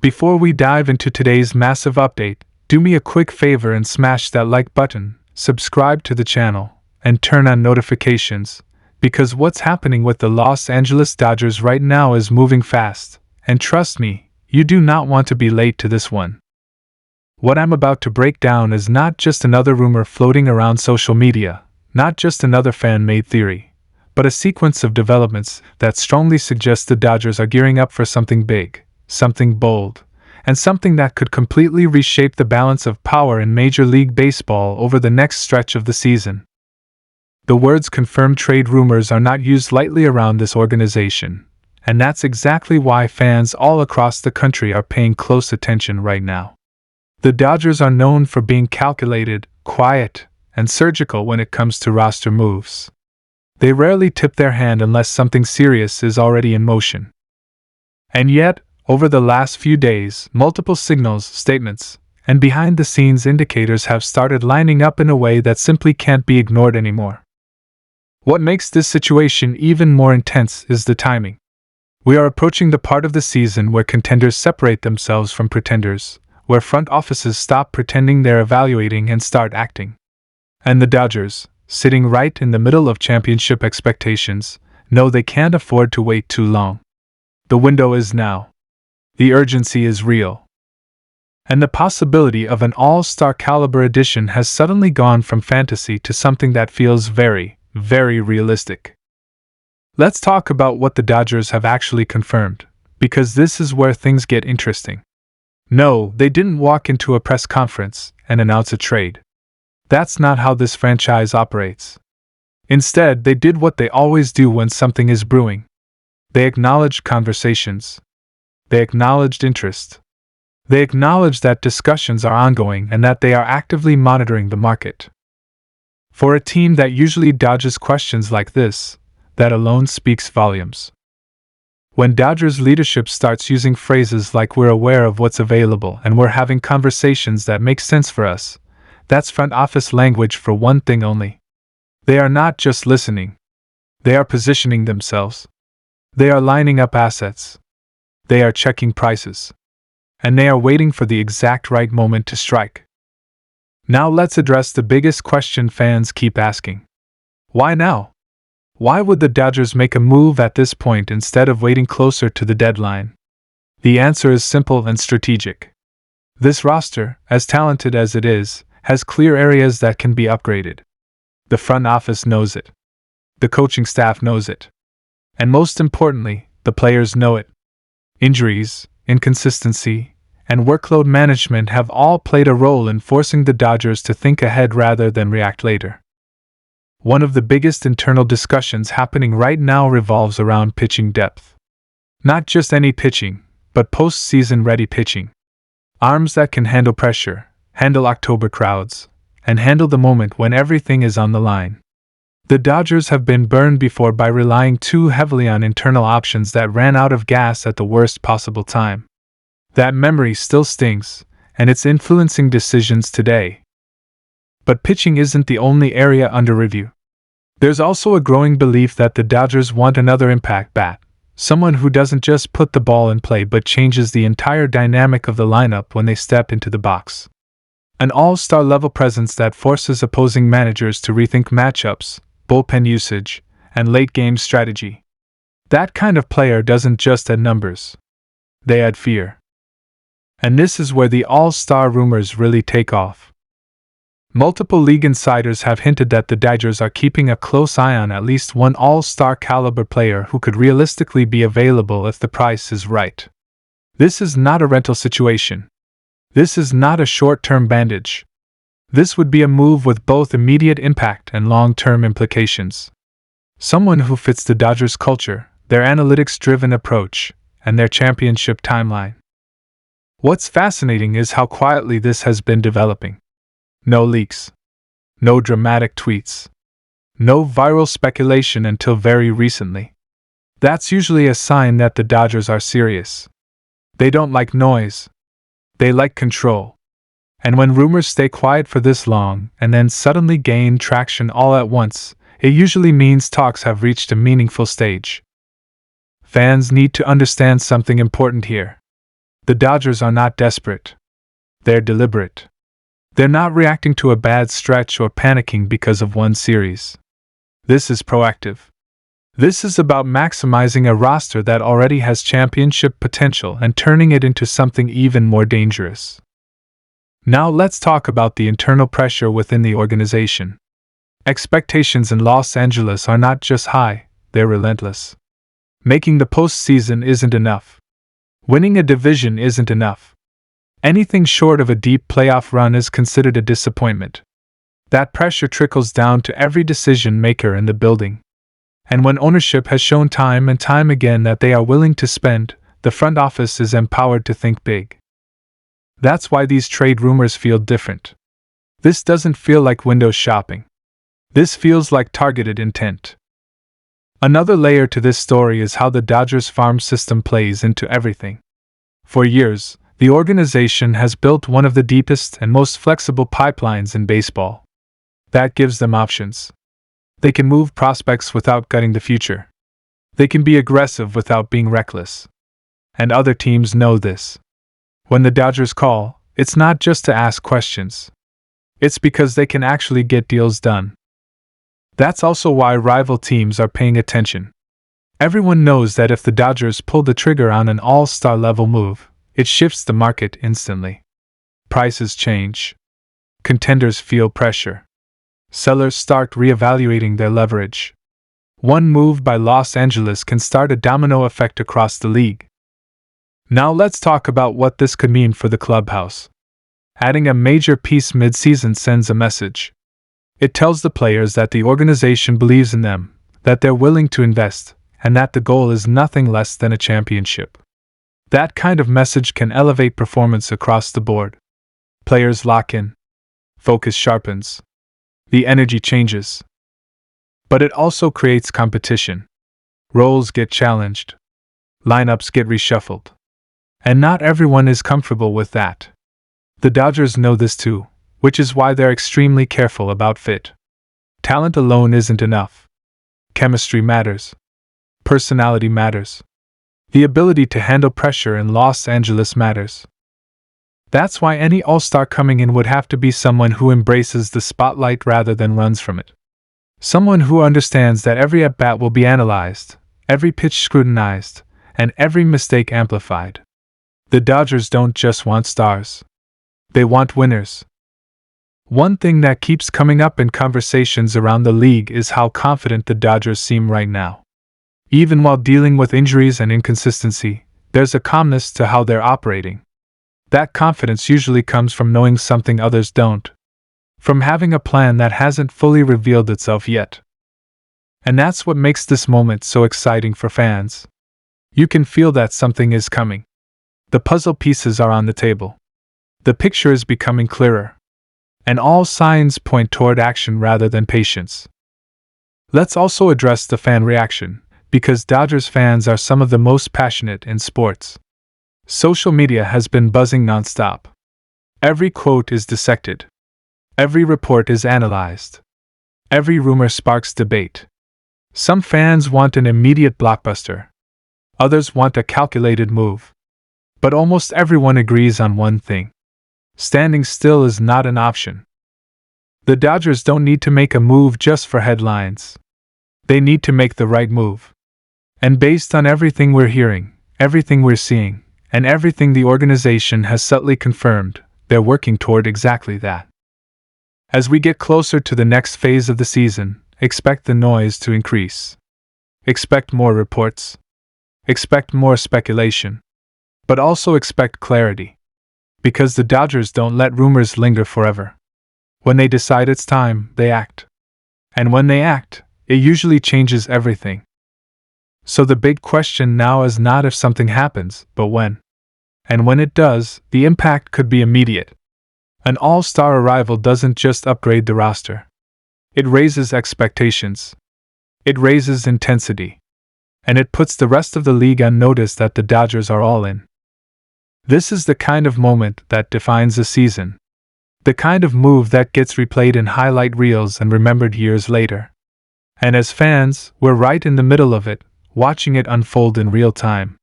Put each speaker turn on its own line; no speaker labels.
Before we dive into today's massive update, do me a quick favor and smash that like button, subscribe to the channel, and turn on notifications, because what's happening with the Los Angeles Dodgers right now is moving fast, and trust me, you do not want to be late to this one. What I'm about to break down is not just another rumor floating around social media, not just another fan-made theory, but a sequence of developments that strongly suggest the Dodgers are gearing up for something big, something bold, and something that could completely reshape the balance of power in Major League Baseball over the next stretch of the season. The words confirmed trade rumors are not used lightly around this organization, and that's exactly why fans all across the country are paying close attention right now. The Dodgers are known for being calculated, quiet, and surgical when it comes to roster moves. They rarely tip their hand unless something serious is already in motion. And yet, over the last few days, multiple signals, statements, and behind-the-scenes indicators have started lining up in a way that simply can't be ignored anymore. What makes this situation even more intense is the timing. We are approaching the part of the season where contenders separate themselves from pretenders, where front offices stop pretending they're evaluating and start acting. And the Dodgers, sitting right in the middle of championship expectations, know they can't afford to wait too long. The window is now. The urgency is real. And the possibility of an all-star caliber addition has suddenly gone from fantasy to something that feels very, very realistic. Let's talk about what the Dodgers have actually confirmed, because this is where things get interesting. No, they didn't walk into a press conference and announce a trade. That's not how this franchise operates. Instead, they did what they always do when something is brewing. They acknowledged conversations. They acknowledged interest. They acknowledged that discussions are ongoing and that they are actively monitoring the market. For a team that usually dodges questions like this, that alone speaks volumes. When Dodgers leadership starts using phrases like "we're aware of what's available" and "we're having conversations that make sense for us," that's front office language for one thing only. They are not just listening. They are positioning themselves. They are lining up assets. They are checking prices. And they are waiting for the exact right moment to strike. Now let's address the biggest question fans keep asking. Why now? Why would the Dodgers make a move at this point instead of waiting closer to the deadline? The answer is simple and strategic. This roster, as talented as it is, has clear areas that can be upgraded. The front office knows it. The coaching staff knows it. And most importantly, the players know it. Injuries, inconsistency, and workload management have all played a role in forcing the Dodgers to think ahead rather than react later. One of the biggest internal discussions happening right now revolves around pitching depth. Not just any pitching, but postseason-ready pitching. Arms that can handle pressure, handle October crowds, and handle the moment when everything is on the line. The Dodgers have been burned before by relying too heavily on internal options that ran out of gas at the worst possible time. That memory still stings, and it's influencing decisions today. But pitching isn't the only area under review. There's also a growing belief that the Dodgers want another impact bat, someone who doesn't just put the ball in play but changes the entire dynamic of the lineup when they step into the box. An all-star level presence that forces opposing managers to rethink matchups, bullpen usage, and late-game strategy. That kind of player doesn't just add numbers. They add fear. And this is where the all-star rumors really take off. Multiple league insiders have hinted that the Dodgers are keeping a close eye on at least one all-star caliber player who could realistically be available if the price is right. This is not a rental situation. This is not a short-term bandage. This would be a move with both immediate impact and long-term implications. Someone who fits the Dodgers' culture, their analytics-driven approach, and their championship timeline. What's fascinating is how quietly this has been developing. No leaks. No dramatic tweets. No viral speculation until very recently. That's usually a sign that the Dodgers are serious. They don't like noise. They like control. And when rumors stay quiet for this long and then suddenly gain traction all at once, it usually means talks have reached a meaningful stage. Fans need to understand something important here. The Dodgers are not desperate. They're deliberate. They're not reacting to a bad stretch or panicking because of one series. This is proactive. This is about maximizing a roster that already has championship potential and turning it into something even more dangerous. Now let's talk about the internal pressure within the organization. Expectations in Los Angeles are not just high, they're relentless. Making the postseason isn't enough. Winning a division isn't enough. Anything short of a deep playoff run is considered a disappointment. That pressure trickles down to every decision maker in the building. And when ownership has shown time and time again that they are willing to spend, the front office is empowered to think big. That's why these trade rumors feel different. This doesn't feel like window shopping. This feels like targeted intent. Another layer to this story is how the Dodgers farm system plays into everything. For years, the organization has built one of the deepest and most flexible pipelines in baseball. That gives them options. They can move prospects without gutting the future. They can be aggressive without being reckless. And other teams know this. When the Dodgers call, it's not just to ask questions. It's because they can actually get deals done. That's also why rival teams are paying attention. Everyone knows that if the Dodgers pull the trigger on an all-star level move, it shifts the market instantly. Prices change. Contenders feel pressure. Sellers start reevaluating their leverage. One move by Los Angeles can start a domino effect across the league. Now let's talk about what this could mean for the clubhouse. Adding a major piece mid-season sends a message. It tells the players that the organization believes in them, that they're willing to invest, and that the goal is nothing less than a championship. That kind of message can elevate performance across the board. Players lock in. Focus sharpens. The energy changes. But it also creates competition. Roles get challenged. Lineups get reshuffled. And not everyone is comfortable with that. The Dodgers know this too, which is why they're extremely careful about fit. Talent alone isn't enough. Chemistry matters. Personality matters. The ability to handle pressure in Los Angeles matters. That's why any all-star coming in would have to be someone who embraces the spotlight rather than runs from it. Someone who understands that every at-bat will be analyzed, every pitch scrutinized, and every mistake amplified. The Dodgers don't just want stars. They want winners. One thing that keeps coming up in conversations around the league is how confident the Dodgers seem right now. Even while dealing with injuries and inconsistency, there's a calmness to how they're operating. That confidence usually comes from knowing something others don't. From having a plan that hasn't fully revealed itself yet. And that's what makes this moment so exciting for fans. You can feel that something is coming. The puzzle pieces are on the table. The picture is becoming clearer. And all signs point toward action rather than patience. Let's also address the fan reaction, because Dodgers fans are some of the most passionate in sports. Social media has been buzzing nonstop. Every quote is dissected. Every report is analyzed. Every rumor sparks debate. Some fans want an immediate blockbuster. Others want a calculated move. But almost everyone agrees on one thing. Standing still is not an option. The Dodgers don't need to make a move just for headlines. They need to make the right move. And based on everything we're hearing, everything we're seeing, and everything the organization has subtly confirmed, they're working toward exactly that. As we get closer to the next phase of the season, expect the noise to increase. Expect more reports. Expect more speculation. But also expect clarity. Because the Dodgers don't let rumors linger forever. When they decide it's time, they act. And when they act, it usually changes everything. So the big question now is not if something happens, but when. And when it does, the impact could be immediate. An all-star arrival doesn't just upgrade the roster. It raises expectations. It raises intensity. And it puts the rest of the league on notice that the Dodgers are all in. This is the kind of moment that defines a season. The kind of move that gets replayed in highlight reels and remembered years later. And as fans, we're right in the middle of it, watching it unfold in real time.